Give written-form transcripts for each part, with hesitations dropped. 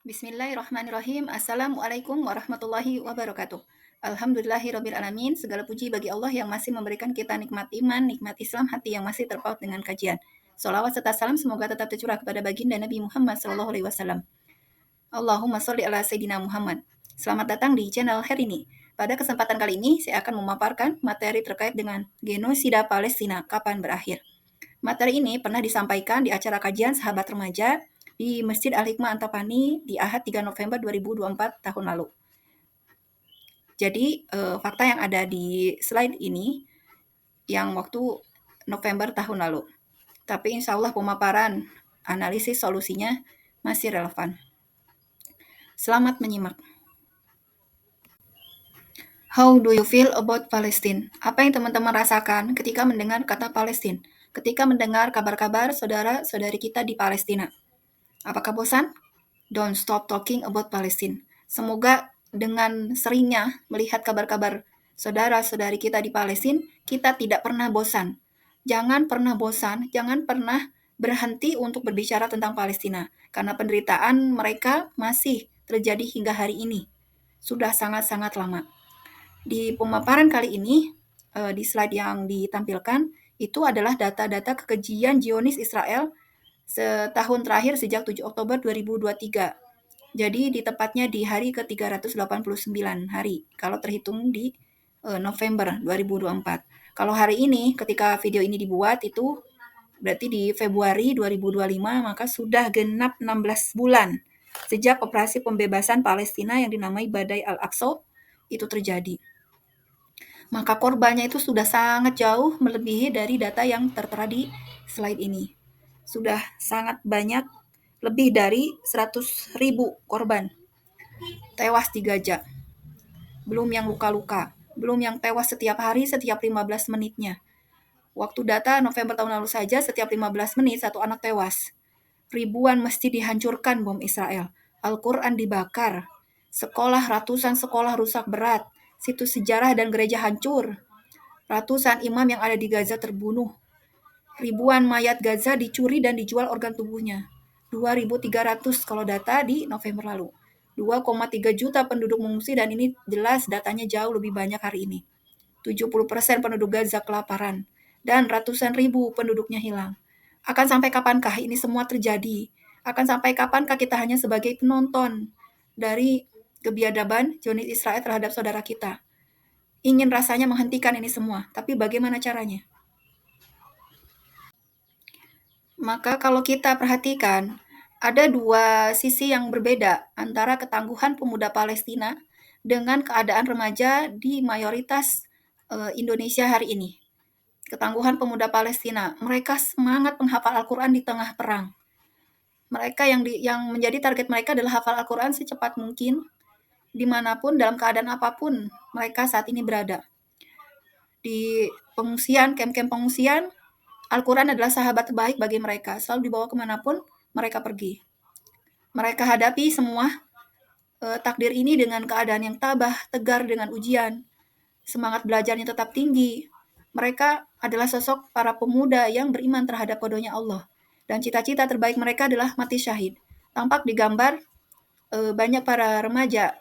Bismillahirrahmanirrahim. Assalamualaikum warahmatullahi wabarakatuh. Alhamdulillahirrabbilalamin. Segala puji bagi Allah yang masih memberikan kita nikmat iman, nikmat Islam, hati yang masih terpaut dengan kajian. Salawat serta salam semoga tetap tercurah kepada baginda Nabi Muhammad SAW. Allahumma sholli ala Sayyidina Muhammad. Selamat datang di channel Herini. Pada kesempatan kali ini, saya akan memaparkan materi terkait dengan genosida Palestina kapan berakhir. Materi ini pernah disampaikan di acara kajian sahabat remaja di Masjid Al-Hikmah Antapani di Ahad 3 November 2024 tahun lalu. Jadi, fakta yang ada di slide ini yang waktu November tahun lalu. Tapi insya Allah pemaparan analisis solusinya masih relevan. Selamat menyimak. How do you feel about Palestine? Apa yang teman-teman rasakan ketika mendengar kata Palestina? Ketika mendengar kabar-kabar saudara-saudari kita di Palestina? Apakah bosan? Don't stop talking about Palestine. Semoga dengan seringnya melihat kabar-kabar saudara-saudari kita di Palestina, kita tidak pernah bosan. Jangan pernah bosan, jangan pernah berhenti untuk berbicara tentang Palestina. Karena penderitaan mereka masih terjadi hingga hari ini. Sudah sangat-sangat lama. Di pemaparan kali ini, di slide yang ditampilkan, itu adalah data-data kekejian Zionis Israel setahun terakhir sejak 7 Oktober 2023. Jadi di tepatnya di hari ke-389 hari, kalau terhitung di November 2024. Kalau hari ini, ketika video ini dibuat, itu berarti di Februari 2025, maka sudah genap 16 bulan sejak operasi pembebasan Palestina yang dinamai Badai Al-Aqsa itu terjadi. Maka korbannya itu sudah sangat jauh melebihi dari data yang tertera di slide ini. Sudah sangat banyak, lebih dari 100.000 korban tewas di Gaza. Belum yang luka-luka, belum yang tewas setiap hari, setiap 15 menitnya. Waktu data November tahun lalu saja, setiap 15 menit satu anak tewas. Ribuan masjid dihancurkan bom Israel. Al-Quran dibakar. Ratusan sekolah rusak berat. Situs sejarah dan gereja hancur. Ratusan imam yang ada di Gaza terbunuh. Ribuan mayat Gaza dicuri dan dijual organ tubuhnya. 2.300 kalau data di November lalu. 2,3 juta penduduk mengungsi dan ini jelas datanya jauh lebih banyak hari ini. 70% penduduk Gaza kelaparan dan ratusan ribu penduduknya hilang. Akan sampai kapankah ini semua terjadi? Akan sampai kapankah kita hanya sebagai penonton dari kebiadaban Zionis Israel terhadap saudara kita? Ingin rasanya menghentikan ini semua, tapi bagaimana caranya? Maka kalau kita perhatikan, ada dua sisi yang berbeda antara ketangguhan pemuda Palestina dengan keadaan remaja di mayoritas Indonesia hari ini. Ketangguhan pemuda Palestina, mereka semangat menghafal Al-Quran di tengah perang. Mereka yang menjadi target mereka adalah hafal Al-Quran secepat mungkin, dimanapun, dalam keadaan apapun mereka saat ini berada. Di pengungsian, kem-kem pengungsian, Al-Quran adalah sahabat terbaik bagi mereka, selalu dibawa kemanapun mereka pergi. Mereka hadapi semua takdir ini dengan keadaan yang tabah, tegar dengan ujian. Semangat belajarnya tetap tinggi. Mereka adalah sosok para pemuda yang beriman terhadap qadanya Allah. Dan cita-cita terbaik mereka adalah mati syahid. Tampak digambar banyak para remaja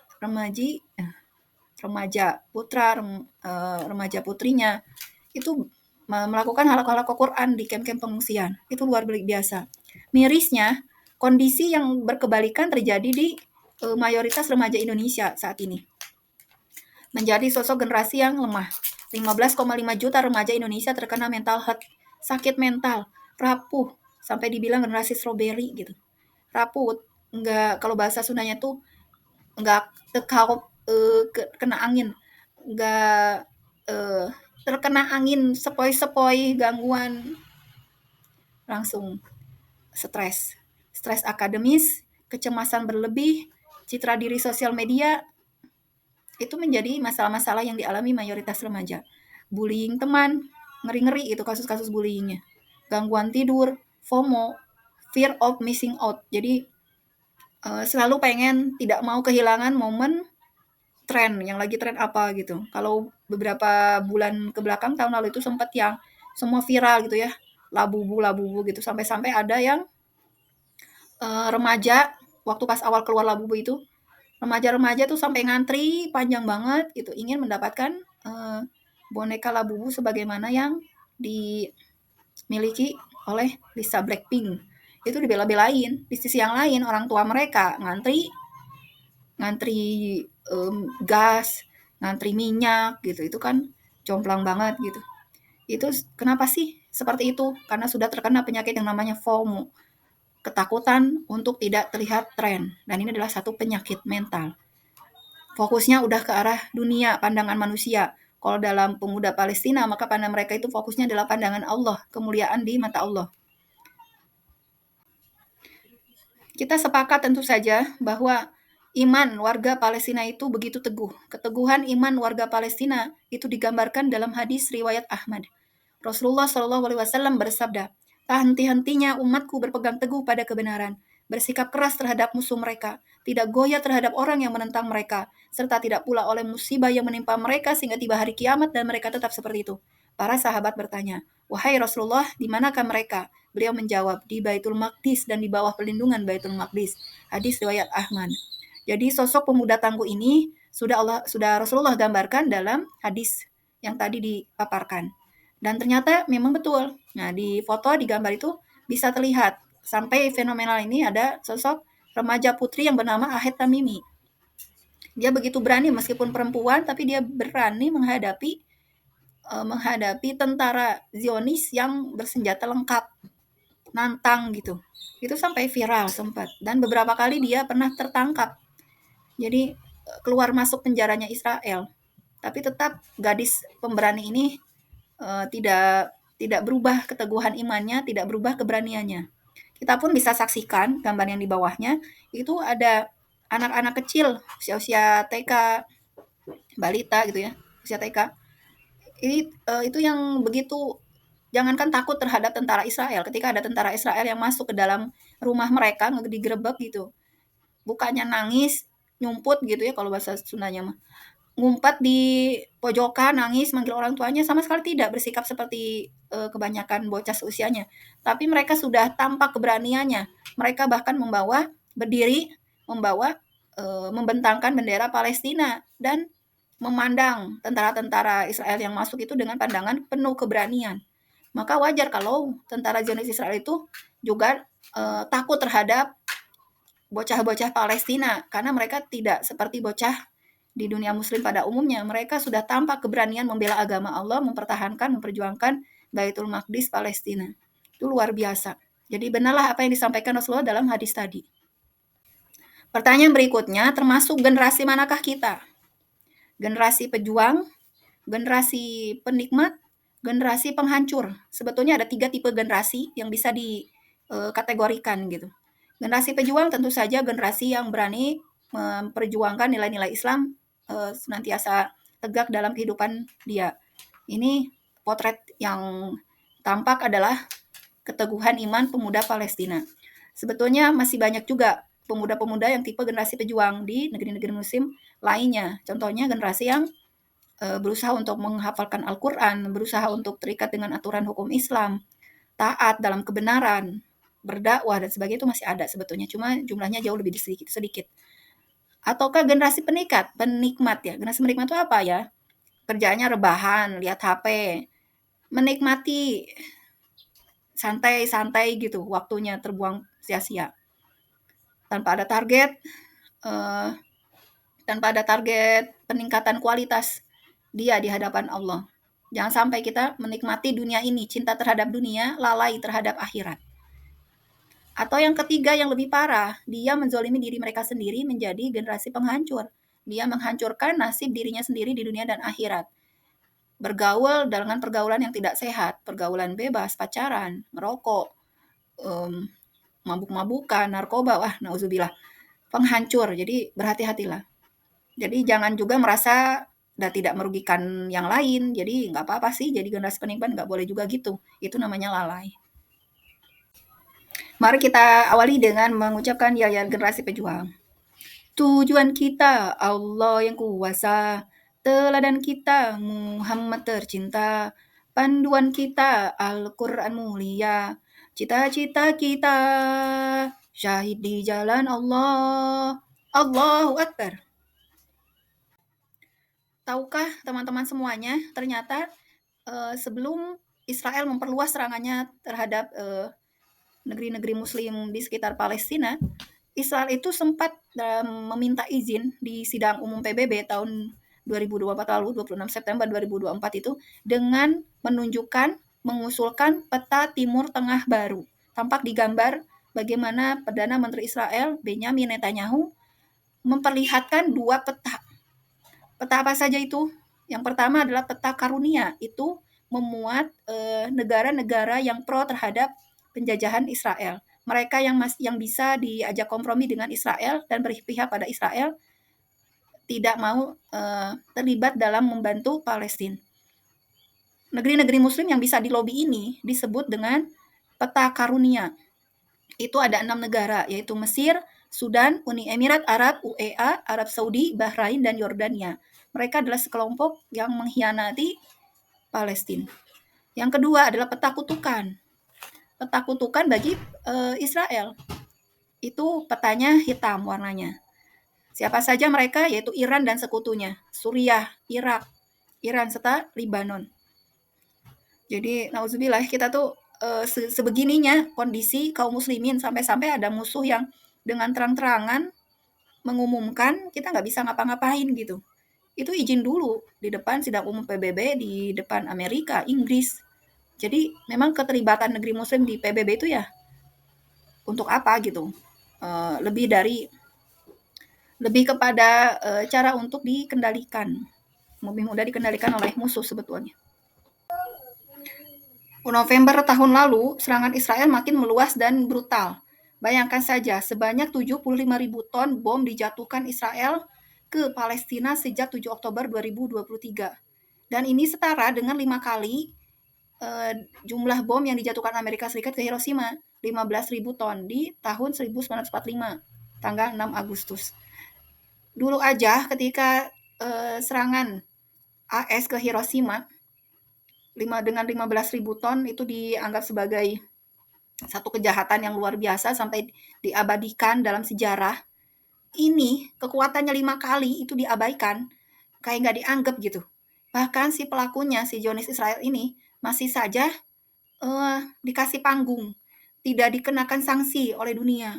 putra, remaja putrinya, itu melakukan halaqah Quran di kem-kem pengungsian. Itu luar biasa. Mirisnya, kondisi yang berkebalikan terjadi di mayoritas remaja Indonesia saat ini. Menjadi sosok generasi yang lemah. 15,5 juta remaja Indonesia terkena mental health, sakit mental, rapuh, sampai dibilang generasi strawberry gitu. Rapuh, enggak, kalau bahasa Sundanya tuh enggak kena angin, enggak terkena angin sepoi-sepoi, gangguan, langsung stres akademis, kecemasan berlebih, citra diri sosial media, itu menjadi masalah-masalah yang dialami mayoritas remaja. Bullying teman, ngeri-ngeri itu kasus-kasus bullyingnya. Gangguan tidur, FOMO, fear of missing out. Jadi selalu pengen tidak mau kehilangan momen tren, yang lagi tren apa gitu. Kalau beberapa bulan ke belakang tahun lalu itu sempat yang semua viral gitu ya, labubu gitu, sampai-sampai ada yang remaja waktu pas awal keluar Labubu itu, remaja-remaja tuh sampai ngantri panjang banget gitu, ingin mendapatkan boneka Labubu sebagaimana yang dimiliki oleh Lisa Blackpink. Itu dibela-belain. Di sisi yang lain, orang tua mereka ngantri ngantri gas, ngantri minyak gitu. Itu kan jomplang banget gitu. Itu kenapa sih seperti itu? Karena sudah terkena penyakit yang namanya FOMO, ketakutan untuk tidak terlihat tren. Dan ini adalah satu penyakit mental. Fokusnya udah ke arah dunia, pandangan manusia. Kalau dalam pemuda Palestina, maka pandangan mereka itu fokusnya adalah pandangan Allah, kemuliaan di mata Allah. Kita sepakat tentu saja bahwa iman warga Palestina itu begitu teguh. Keteguhan iman warga Palestina itu digambarkan dalam hadis riwayat Ahmad. Rasulullah Shallallahu Alaihi Wasallam bersabda, "Tak henti-hentinya umatku berpegang teguh pada kebenaran, bersikap keras terhadap musuh mereka, tidak goyah terhadap orang yang menentang mereka, serta tidak pula oleh musibah yang menimpa mereka sehingga tiba hari kiamat dan mereka tetap seperti itu." Para sahabat bertanya, "Wahai Rasulullah, di manakah mereka?" Beliau menjawab, "Di Baitul Maqdis dan di bawah pelindungan Baitul Maqdis." Hadis riwayat Ahmad. Jadi sosok pemuda tangguh ini sudah Rasulullah gambarkan dalam hadis yang tadi dipaparkan. Dan ternyata memang betul. Nah, di foto, di gambar itu bisa terlihat sampai fenomenal ini ada sosok remaja putri yang bernama Ahed Tamimi. Dia begitu berani meskipun perempuan, tapi dia berani menghadapi tentara Zionis yang bersenjata lengkap, nantang gitu. Itu sampai viral sempat. Dan beberapa kali dia pernah tertangkap. Jadi keluar masuk penjaranya Israel. Tapi tetap gadis pemberani ini tidak berubah keteguhan imannya, tidak berubah keberaniannya. Kita pun bisa saksikan gambar yang di bawahnya, itu ada anak-anak kecil, usia-usia TK, balita gitu ya, usia TK. Itu yang begitu, jangankan takut terhadap tentara Israel, ketika ada tentara Israel yang masuk ke dalam rumah mereka, digerebek gitu. Bukannya nangis, nyumput gitu ya kalau bahasa Sundanya mah. Ngumpet di pojokan, nangis, manggil orang tuanya, sama sekali tidak bersikap seperti kebanyakan bocah seusianya. Tapi mereka sudah tampak keberaniannya. Mereka bahkan berdiri, membentangkan bendera Palestina dan memandang tentara-tentara Israel yang masuk itu dengan pandangan penuh keberanian. Maka wajar kalau tentara Zionis Israel itu juga takut terhadap bocah-bocah Palestina karena mereka tidak seperti bocah di dunia muslim pada umumnya. Mereka sudah tampak keberanian membela agama Allah, mempertahankan, memperjuangkan Baitul Maqdis Palestina. Itu luar biasa. Jadi benarlah apa yang disampaikan Rasulullah dalam hadis tadi. Pertanyaan berikutnya, termasuk generasi manakah kita? Generasi pejuang, generasi penikmat, generasi penghancur. Sebetulnya ada 3 tipe generasi yang bisa dikategorikan gitu. Generasi pejuang tentu saja generasi yang berani memperjuangkan nilai-nilai Islam senantiasa tegak dalam kehidupan dia. Ini potret yang tampak adalah keteguhan iman pemuda Palestina. Sebetulnya masih banyak juga pemuda-pemuda yang tipe generasi pejuang di negeri-negeri muslim lainnya. Contohnya generasi yang berusaha untuk menghafalkan Al-Quran, berusaha untuk terikat dengan aturan hukum Islam, taat dalam kebenaran, berdakwah dan sebagainya itu masih ada sebetulnya, cuma jumlahnya jauh lebih sedikit. Ataukah generasi penikmat ya. Generasi penikmat itu apa ya? Kerjaannya rebahan, lihat HP, menikmati santai-santai gitu, waktunya terbuang sia-sia. Tanpa ada target, eh, tanpa ada target peningkatan kualitas dia di hadapan Allah. Jangan sampai kita menikmati dunia ini, cinta terhadap dunia, lalai terhadap akhirat. Atau yang ketiga yang lebih parah, dia menzolimi diri mereka sendiri menjadi generasi penghancur. Dia menghancurkan nasib dirinya sendiri di dunia dan akhirat. Bergaul dengan pergaulan yang tidak sehat, pergaulan bebas, pacaran, merokok, mabuk-mabukan, narkoba, wah nauzubillah. Penghancur, jadi berhati-hatilah. Jadi jangan juga merasa tidak merugikan yang lain, jadi nggak apa-apa sih jadi generasi penikmat, nggak boleh juga gitu. Itu namanya lalai. Mari kita awali dengan mengucapkan ya generasi pejuang. Tujuan kita Allah yang kuasa, teladan kita Muhammad tercinta, panduan kita Al-Quran mulia, cita-cita kita Syahid di jalan Allah. Allahu Akbar. Tahukah teman-teman semuanya, ternyata sebelum Israel memperluas serangannya terhadap negeri-negeri Muslim di sekitar Palestina, Israel itu sempat meminta izin di sidang umum PBB tahun 2024 lalu, 26 September 2024 itu, dengan mengusulkan peta Timur Tengah baru. Tampak di gambar bagaimana Perdana Menteri Israel, Benjamin Netanyahu, memperlihatkan dua peta. Peta apa saja itu? Yang pertama adalah peta karunia, itu memuat negara-negara yang pro terhadap penjajahan Israel. Mereka yang bisa diajak kompromi dengan Israel dan berpihak pada Israel, tidak mau terlibat dalam membantu Palestina. Negeri-negeri Muslim yang bisa dilobi ini disebut dengan peta karunia. Itu ada 6 negara, yaitu Mesir, Sudan, Uni Emirat Arab, UEA, Arab Saudi, Bahrain, dan Yordania. Mereka adalah sekelompok yang mengkhianati Palestina. Yang kedua adalah peta kutukan. Peta kutukan bagi Israel. Itu petanya hitam warnanya. Siapa saja mereka, yaitu Iran dan sekutunya, Suriah, Irak, Iran, serta Libanon. Jadi, nauzubillah, kita tuh sebegininya kondisi kaum muslimin, sampai-sampai ada musuh yang dengan terang-terangan mengumumkan kita nggak bisa ngapa-ngapain gitu. Itu izin dulu di depan sidang umum PBB, di depan Amerika, Inggris. Jadi memang keterlibatan negeri muslim di PBB itu ya untuk apa gitu. Lebih kepada cara untuk dikendalikan. Lebih mudah dikendalikan oleh musuh sebetulnya. November tahun lalu, serangan Israel makin meluas dan brutal. Bayangkan saja, sebanyak 75.000 ton bom dijatuhkan Israel ke Palestina sejak 7 Oktober 2023. Dan ini setara dengan 5 kali jumlah bom yang dijatuhkan Amerika Serikat ke Hiroshima, 15.000 ton di tahun 1945, tanggal 6 Agustus. Dulu aja ketika serangan AS ke Hiroshima, dengan 15.000 ton itu dianggap sebagai satu kejahatan yang luar biasa sampai diabadikan dalam sejarah. Ini kekuatannya 5 kali itu diabaikan, kayak nggak dianggap gitu. Bahkan si pelakunya, si Zionis Israel ini, masih saja dikasih panggung, tidak dikenakan sanksi oleh dunia.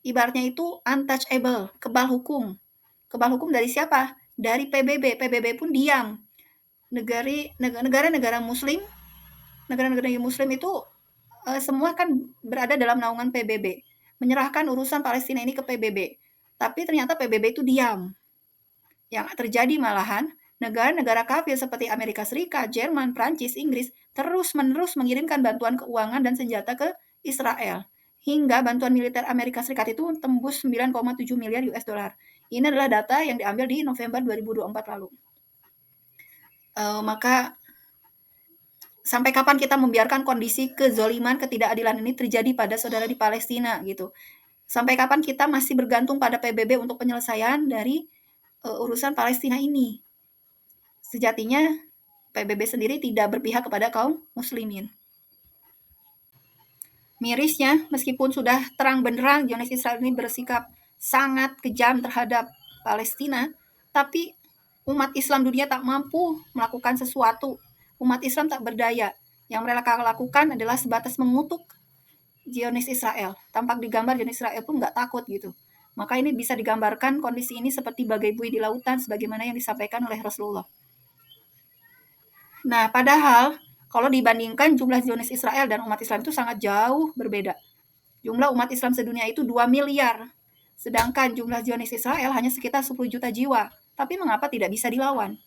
Ibaratnya itu untouchable, kebal hukum. Kebal hukum dari siapa? Dari PBB. PBB pun diam. Negara-negara Muslim, negara-negara Muslim itu semua kan berada dalam naungan PBB, menyerahkan urusan Palestina ini ke PBB. Tapi ternyata PBB itu diam. Yang terjadi malahan negara-negara kafir seperti Amerika Serikat, Jerman, Prancis, Inggris terus-menerus mengirimkan bantuan keuangan dan senjata ke Israel. Hingga bantuan militer Amerika Serikat itu tembus 9,7 miliar US dollar. Ini adalah data yang diambil di November 2024 lalu. Maka sampai kapan kita membiarkan kondisi kezoliman, ketidakadilan ini terjadi pada saudara di Palestina gitu? Sampai kapan kita masih bergantung pada PBB untuk penyelesaian dari urusan Palestina ini? Sejatinya PBB sendiri tidak berpihak kepada kaum muslimin. Mirisnya, meskipun sudah terang benderang Zionis Israel ini bersikap sangat kejam terhadap Palestina, tapi umat Islam dunia tak mampu melakukan sesuatu. Umat Islam tak berdaya. Yang mereka lakukan adalah sebatas mengutuk Zionis Israel. Tampak di gambar Zionis Israel pun nggak takut gitu. Maka ini bisa digambarkan kondisi ini seperti bagai buih di lautan sebagaimana yang disampaikan oleh Rasulullah. Nah, padahal kalau dibandingkan jumlah Zionis Israel dan umat Islam itu sangat jauh berbeda. Jumlah umat Islam sedunia itu 2 miliar. Sedangkan jumlah Zionis Israel hanya sekitar 10 juta jiwa. Tapi mengapa tidak bisa dilawan?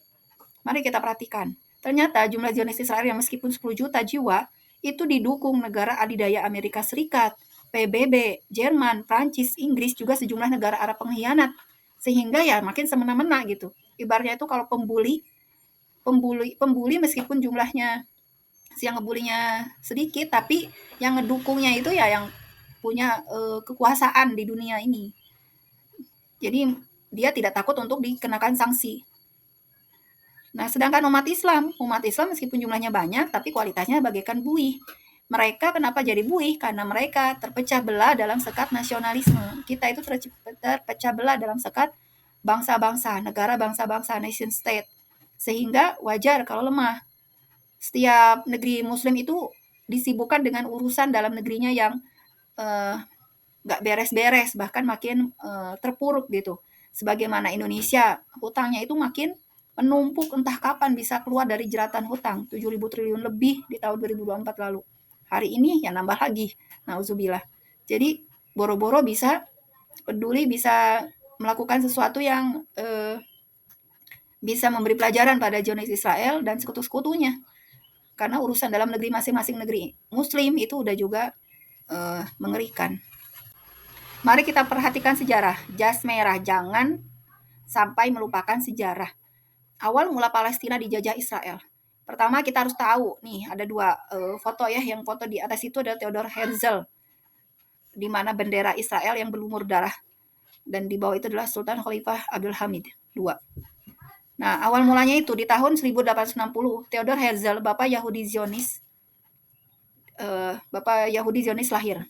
Mari kita perhatikan. Ternyata jumlah Zionis Israel yang meskipun 10 juta jiwa, itu didukung negara adidaya Amerika Serikat, PBB, Jerman, Prancis, Inggris, juga sejumlah negara Arab pengkhianat. Sehingga ya makin semena-mena gitu. Ibaratnya itu kalau pembuli meskipun jumlahnya yang ngebulinya sedikit, tapi yang ngedukungnya itu ya yang punya kekuasaan di dunia ini. Jadi dia tidak takut untuk dikenakan sanksi. Nah, sedangkan umat Islam meskipun jumlahnya banyak, tapi kualitasnya bagaikan buih. Mereka kenapa jadi buih? Karena mereka terpecah belah dalam sekat nasionalisme. Kita itu terpecah belah dalam sekat bangsa-bangsa, negara bangsa-bangsa, nation state. Sehingga wajar kalau lemah. Setiap negeri muslim itu disibukkan dengan urusan dalam negerinya yang nggak beres-beres, bahkan makin terpuruk gitu. Sebagaimana Indonesia, hutangnya itu makin menumpuk, entah kapan bisa keluar dari jeratan hutang, 7.000 triliun lebih di tahun 2024 lalu. Hari ini ya nambah lagi, nauzubillah. Jadi boro-boro bisa peduli, bisa melakukan sesuatu yang bisa memberi pelajaran pada Zionis Israel dan sekutu-sekutunya. Karena urusan dalam negeri masing-masing negeri muslim itu udah juga mengerikan. Mari kita perhatikan sejarah. Jas merah, jangan sampai melupakan sejarah. Awal mula Palestina dijajah Israel. Pertama kita harus tahu, nih ada dua foto ya, yang foto di atas itu adalah Theodor Herzl, di mana bendera Israel yang berlumur darah. Dan di bawah itu adalah Sultan Khalifah Abdul Hamid II. Nah, awal mulanya itu di tahun 1860, Theodor Herzl, Bapak Yahudi Zionis lahir.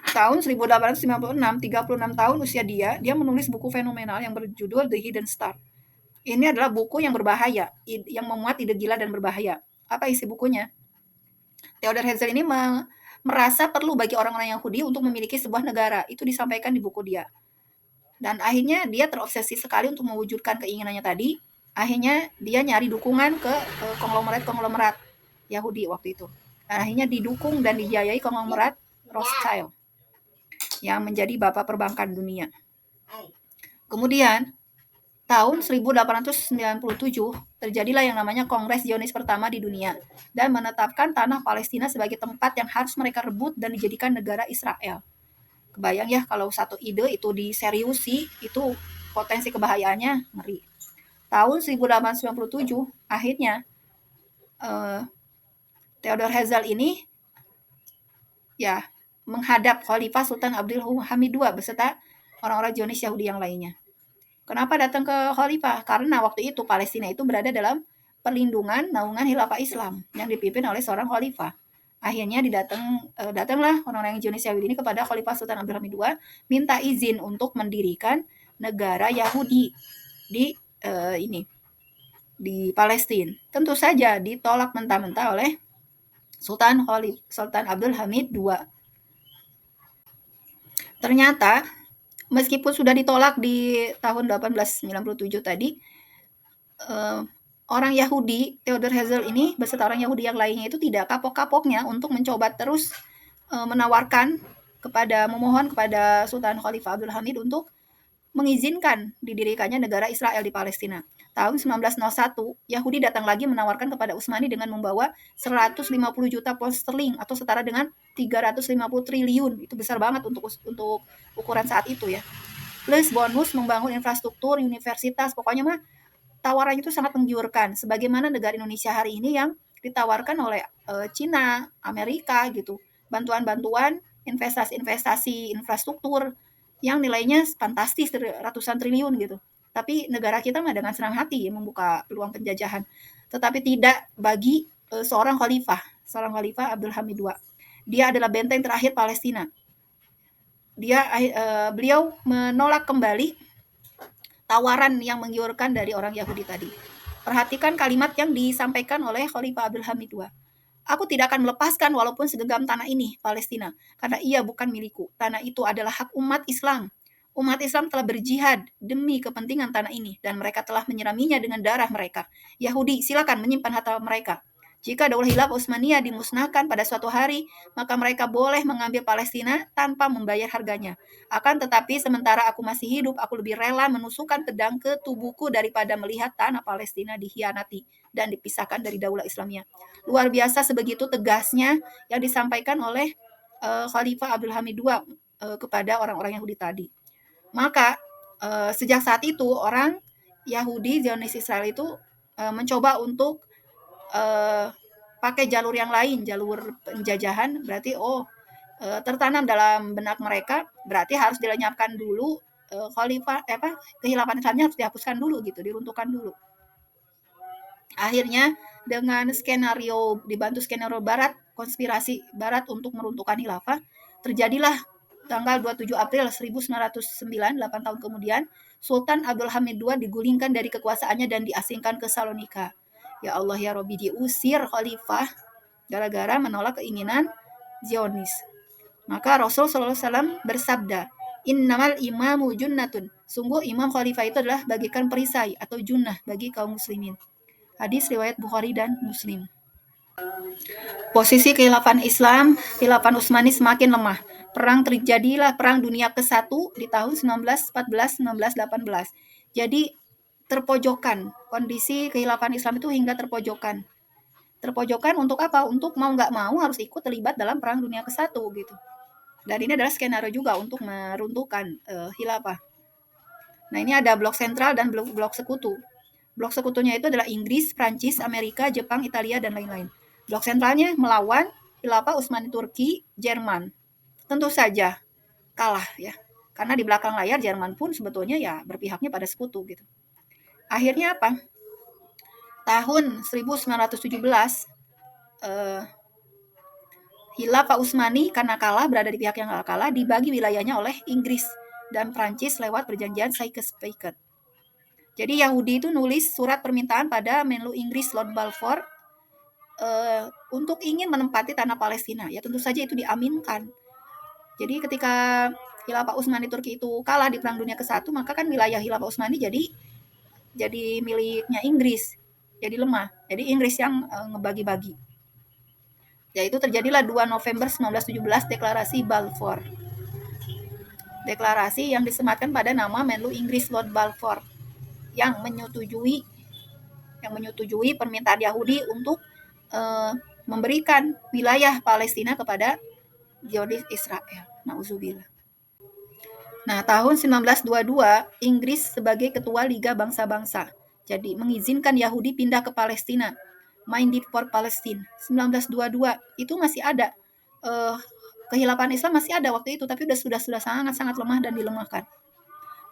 Tahun 1856, 36 tahun usia dia menulis buku fenomenal yang berjudul The Hidden Star. Ini adalah buku yang berbahaya, yang memuat ide gila dan berbahaya. Apa isi bukunya? Theodor Herzl ini merasa perlu bagi orang-orang Yahudi untuk memiliki sebuah negara. Itu disampaikan di buku dia. Dan akhirnya dia terobsesi sekali untuk mewujudkan keinginannya tadi. Akhirnya dia nyari dukungan ke konglomerat Yahudi waktu itu. Dan akhirnya didukung dan dibiayai konglomerat Rothschild yang menjadi bapak perbankan dunia. Kemudian tahun 1897 terjadilah yang namanya Kongres Zionis pertama di dunia dan menetapkan tanah Palestina sebagai tempat yang harus mereka rebut dan dijadikan negara Israel. Kebayang ya kalau satu ide itu diseriusi, itu potensi kebahayaannya ngeri. Tahun 1897 akhirnya Theodor Herzl ini ya menghadap Khalifah Sultan Abdul Hamid II beserta orang-orang Zionis Yahudi yang lainnya. Kenapa datang ke Khalifah? Karena waktu itu Palestina itu berada dalam perlindungan naungan Khilafah Islam yang dipimpin oleh seorang khalifah. Akhirnya datanglah orang-orang Zionis Yahudi ini kepada Khalifah Sultan Abdul Hamid II minta izin untuk mendirikan negara Yahudi di Palestina. Tentu saja ditolak mentah-mentah oleh Sultan Abdul Hamid II. Ternyata meskipun sudah ditolak di tahun 1897 tadi, orang Yahudi, Theodor Herzl ini beserta orang Yahudi yang lainnya itu tidak kapok-kapoknya untuk mencoba terus memohon kepada Sultan Khalifah Abdul Hamid untuk mengizinkan didirikannya negara Israel di Palestina. Tahun 1901, Yahudi datang lagi menawarkan kepada Utsmani dengan membawa 150 juta pound sterling atau setara dengan 350 triliun. Itu besar banget untuk ukuran saat itu ya. Plus bonus membangun infrastruktur, universitas, pokoknya mah tawarannya itu sangat menggiurkan. Sebagaimana negara Indonesia hari ini yang ditawarkan oleh Cina, Amerika gitu. Bantuan-bantuan, investasi infrastruktur yang nilainya fantastis, ratusan triliun gitu. Tapi negara kita mah dengan senang hati membuka peluang penjajahan. Tetapi tidak bagi seorang khalifah Abdul Hamid II. Dia adalah benteng terakhir Palestina. Beliau menolak kembali tawaran yang menggiurkan dari orang Yahudi tadi. Perhatikan kalimat yang disampaikan oleh Khalifah Abdul Hamid II. Aku tidak akan melepaskan walaupun segenggam tanah ini, Palestina, karena ia bukan milikku. Tanah itu adalah hak umat Islam. Umat Islam telah berjihad demi kepentingan tanah ini dan mereka telah menyiraminya dengan darah mereka. Yahudi, silakan menyimpan harta mereka. Jika Daulah Khilafah Utsmaniyah dimusnahkan pada suatu hari, maka mereka boleh mengambil Palestina tanpa membayar harganya. Akan tetapi sementara aku masih hidup, aku lebih rela menusukkan pedang ke tubuhku daripada melihat tanah Palestina dikhianati dan dipisahkan dari Daulah Islamiyah. Luar biasa sebegitu tegasnya yang disampaikan oleh Khalifah Abdul Hamid II kepada orang-orang Yahudi tadi. Maka sejak saat itu orang Yahudi Zionis Israel itu mencoba untuk pakai jalur yang lain, jalur penjajahan. Berarti tertanam dalam benak mereka, berarti harus dilenyapkan dulu kekhilafan Islamnya harus dihapuskan dulu gitu, diruntuhkan dulu. Akhirnya dengan dibantu skenario barat, konspirasi barat untuk meruntuhkan khilafah, terjadilah tanggal 27 April 1909, 8 tahun kemudian, Sultan Abdul Hamid II digulingkan dari kekuasaannya dan diasingkan ke Salonika. Ya Allah ya Robi, diusir khalifah gara-gara menolak keinginan Zionis. Maka Rasul SAW bersabda, Innamal imamu junnatun. Sungguh imam khalifah itu adalah bagikan perisai atau junnah bagi kaum muslimin. Hadis riwayat Bukhari dan Muslim. Posisi khilafan Utsmani semakin lemah. Terjadilah Perang Dunia ke-1 di tahun 1914-1918. Jadi terpojokan. Kondisi khilafan Islam itu hingga terpojokan. Terpojokan untuk apa? Untuk mau nggak mau harus ikut terlibat dalam Perang Dunia ke-1 gitu. Dan ini adalah skenario juga untuk meruntuhkan khilafah. Nah, ini ada blok sentral dan blok sekutu. Blok sekutunya itu adalah Inggris, Prancis, Amerika, Jepang, Italia, dan lain-lain. Blok sentralnya melawan Khilafah Utsmani Turki, Jerman. Tentu saja kalah ya. Karena di belakang layar Jerman pun sebetulnya ya berpihaknya pada sekutu gitu. Akhirnya apa? Tahun 1917 Khilafah Utsmani karena kalah, berada di pihak yang kalah, dibagi wilayahnya oleh Inggris dan Prancis lewat perjanjian Sykes-Picot. Jadi Yahudi itu nulis surat permintaan pada Menlu Inggris Lord Balfour untuk ingin menempati tanah Palestina. Ya tentu saja itu diaminkan. Jadi ketika Khilafah Utsmani Turki itu kalah di Perang Dunia ke-1, maka kan wilayah Khilafah Utsmani jadi miliknya Inggris. Jadi lemah. Jadi Inggris yang ngebagi-bagi. Yaitu terjadilah 2 November 1917 deklarasi Balfour. Deklarasi yang disematkan pada nama Menlu Inggris Lord Balfour yang menyetujui permintaan Yahudi untuk memberikan wilayah Palestina kepada Zionis Israel. Nauzubillah. Nah, tahun 1922 Inggris sebagai ketua Liga Bangsa-Bangsa jadi mengizinkan Yahudi pindah ke Palestina. Minded for Palestine. 1922 itu masih ada kehilafan Islam masih ada waktu itu, tapi sudah sangat-sangat lemah dan dilemahkan.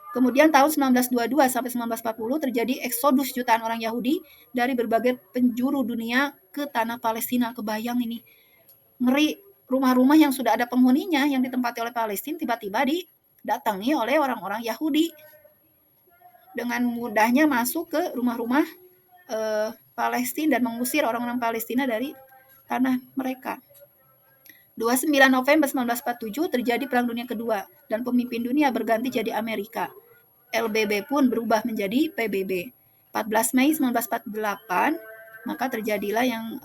Kemudian tahun 1922 sampai 1940 terjadi eksodus jutaan orang Yahudi dari berbagai penjuru dunia ke tanah Palestina. Kebayang ini, ngeri, rumah-rumah yang sudah ada penghuninya yang ditempati oleh Palestina tiba-tiba didatangi oleh orang-orang Yahudi. Dengan mudahnya masuk ke rumah-rumah Palestina dan mengusir orang-orang Palestina dari tanah mereka. 29 November 1947 terjadi Perang Dunia Kedua dan pemimpin dunia berganti jadi Amerika. LBB pun berubah menjadi PBB. 14 Mei 1948 maka terjadilah yang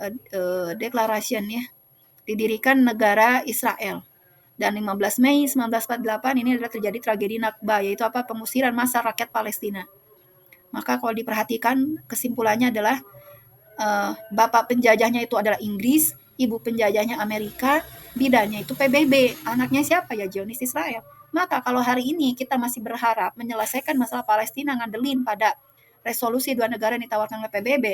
declaration ya, didirikan negara Israel. Dan 15 Mei 1948 ini adalah terjadi tragedi Nakba, yaitu apa? Pengusiran massa rakyat Palestina. Maka kalau diperhatikan kesimpulannya adalah bapak penjajahnya itu adalah Inggris, ibu penjajahnya Amerika, bidannya itu PBB. Anaknya siapa ya? Zionis Israel. Maka kalau hari ini kita masih berharap menyelesaikan masalah Palestina ngandelin pada resolusi dua negara yang ditawarkan oleh PBB,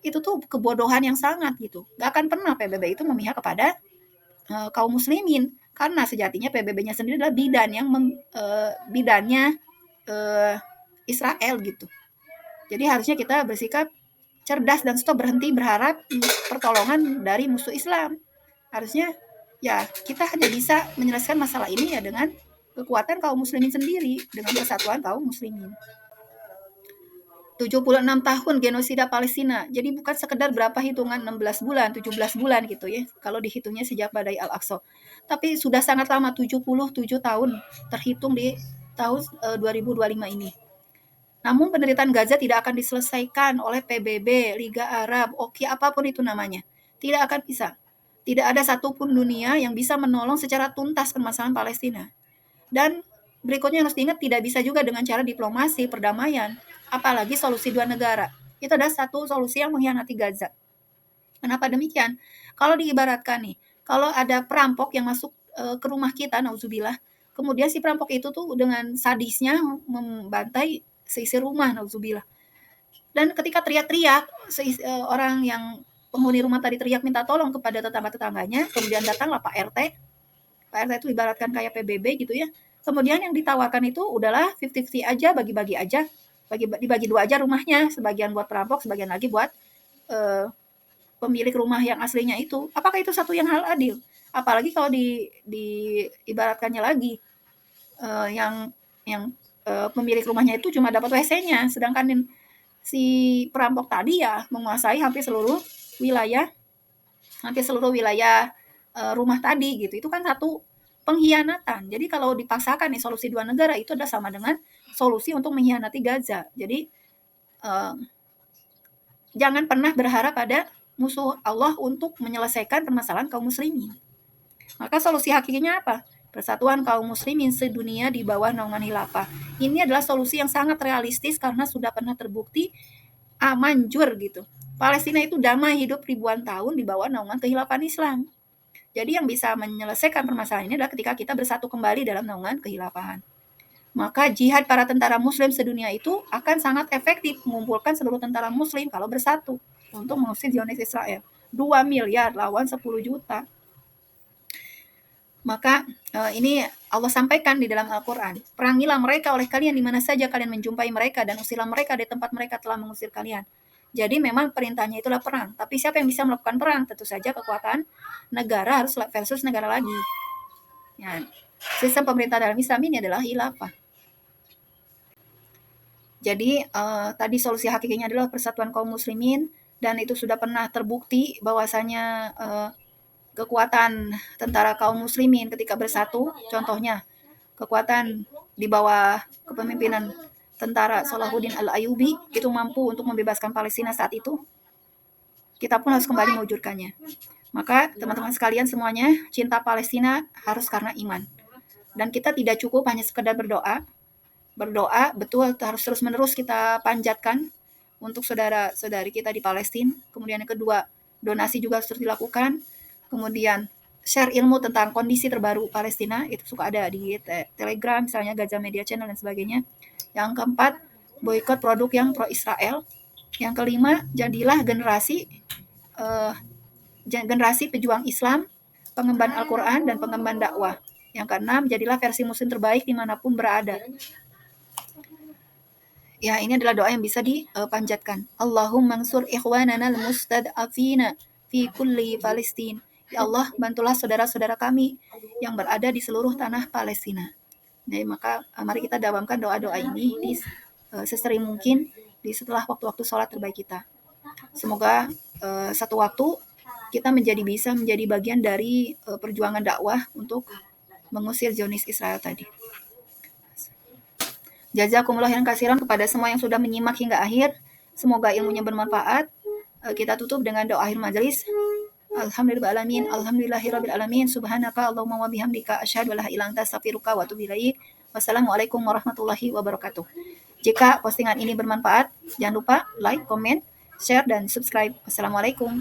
itu tuh kebodohan yang sangat gitu. Gak akan pernah PBB itu memihak kepada kaum muslimin, karena sejatinya PBB-nya sendiri adalah bidan yang bidannya Israel gitu. Jadi harusnya kita bersikap cerdas dan stop berhenti berharap pertolongan dari musuh Islam. Harusnya ya kita hanya bisa menyelesaikan masalah ini ya dengan kekuatan kaum muslimin sendiri, dengan persatuan kaum muslimin. 76 tahun genosida Palestina. Jadi bukan sekedar berapa hitungan 16 bulan, 17 bulan gitu ya. Kalau dihitungnya sejak Badai Al-Aqsa. Tapi sudah sangat lama, 77 tahun terhitung di tahun 2025 ini. Namun penderitaan Gaza tidak akan diselesaikan oleh PBB, Liga Arab, OKI, apapun itu namanya. Tidak akan bisa. Tidak ada satupun dunia yang bisa menolong secara tuntas permasalahan Palestina. Dan berikutnya harus diingat, tidak bisa juga dengan cara diplomasi, perdamaian, apalagi solusi dua negara. Itu adalah satu solusi yang mengkhianati Gaza. Kenapa demikian? Kalau diibaratkan nih, kalau ada perampok yang masuk ke rumah kita, nauzubillah, kemudian si perampok itu tuh dengan sadisnya membantai seisi rumah, nauzubillah. Dan ketika teriak-teriak, orang yang penghuni rumah tadi teriak minta tolong kepada tetangga-tetangganya, kemudian datanglah Pak RT. Pak RT itu ibaratkan kayak PBB gitu ya. Kemudian yang ditawarkan itu udahlah 50-50 aja, bagi-bagi aja. Dibagi dua aja rumahnya, sebagian buat perampok, sebagian lagi buat pemilik rumah yang aslinya itu. Apakah itu satu yang hal adil? Apalagi kalau ibaratkannya lagi, yang pemilik rumahnya itu cuma dapat WC-nya, sedangkan si perampok tadi ya menguasai wilayah hampir seluruh wilayah rumah tadi gitu. Itu kan satu pengkhianatan. Jadi kalau dipaksakan nih solusi dua negara itu adalah sama dengan solusi untuk mengkhianati Gaza. Jadi jangan pernah berharap pada musuh Allah untuk menyelesaikan permasalahan kaum muslimin. Maka solusi hakikinya apa? Persatuan kaum muslimin sedunia di bawah naungan khilafah. Ini adalah solusi yang sangat realistis karena sudah pernah terbukti manjur gitu. Palestina itu damai hidup ribuan tahun di bawah naungan kekhilafan Islam. Jadi yang bisa menyelesaikan permasalahan ini adalah ketika kita bersatu kembali dalam naungan kekhilafahan. Maka jihad para tentara muslim sedunia itu akan sangat efektif mengumpulkan seluruh tentara muslim kalau bersatu untuk mengusir Zionis Israel. 2 miliar lawan 10 juta. Maka ini Allah sampaikan di dalam Al-Quran. Perangilah mereka oleh kalian di mana saja kalian menjumpai mereka dan usirlah mereka di tempat mereka telah mengusir kalian. Jadi memang perintahnya itulah perang. Tapi siapa yang bisa melakukan perang? Tentu saja kekuatan negara harus versus negara lagi. Ya, sistem pemerintah dalam Islam ini adalah khilafah. Jadi tadi solusi hakikinya adalah persatuan kaum muslimin dan itu sudah pernah terbukti bahwasanya kekuatan tentara kaum muslimin ketika bersatu, contohnya kekuatan di bawah kepemimpinan tentara Salahuddin Al-Ayyubi itu mampu untuk membebaskan Palestina saat itu. Kita pun harus kembali mewujudkannya. Maka teman-teman sekalian semuanya, cinta Palestina harus karena iman. Dan kita tidak cukup hanya sekedar berdoa. Berdoa betul harus terus-menerus kita panjatkan untuk saudara-saudari kita di Palestina. Kemudian yang kedua, donasi juga harus terus dilakukan. Kemudian share ilmu tentang kondisi terbaru Palestina, itu suka ada di Telegram, misalnya Gaza Media Channel dan sebagainya. Yang keempat, boikot produk yang pro-Israel. Yang kelima, jadilah generasi pejuang Islam, pengemban Al-Quran, dan pengemban dakwah. Yang keenam, jadilah versi muslim terbaik dimanapun berada. Ya, ini adalah doa yang bisa dipanjatkan. Allahumma ansur ikhwanana al-mustad'afina fi kulli Palestin. Ya Allah, bantulah saudara-saudara kami yang berada di seluruh tanah Palestina. Jadi maka mari kita dawamkan doa-doa ini sesering mungkin di setelah waktu-waktu sholat terbaik kita. Semoga satu waktu kita bisa menjadi bagian dari perjuangan dakwah untuk mengusir Zionis Israel tadi. Jazakumullah khairan katsiran kepada semua yang sudah menyimak hingga akhir. Semoga ilmunya bermanfaat. Kita tutup dengan doa akhir majelis. Alhamdulillahirabbil alamin, alhamdulillahirabbil alamin, subhanaka Allahumma wa bihamdika asyhadu an la ilaha illa anta astaghfiruka wa atubu ilaik. Wassalamualaikum warahmatullahi wabarakatuh. Jika postingan ini bermanfaat, jangan lupa like, comment, share dan subscribe. Wassalamualaikum.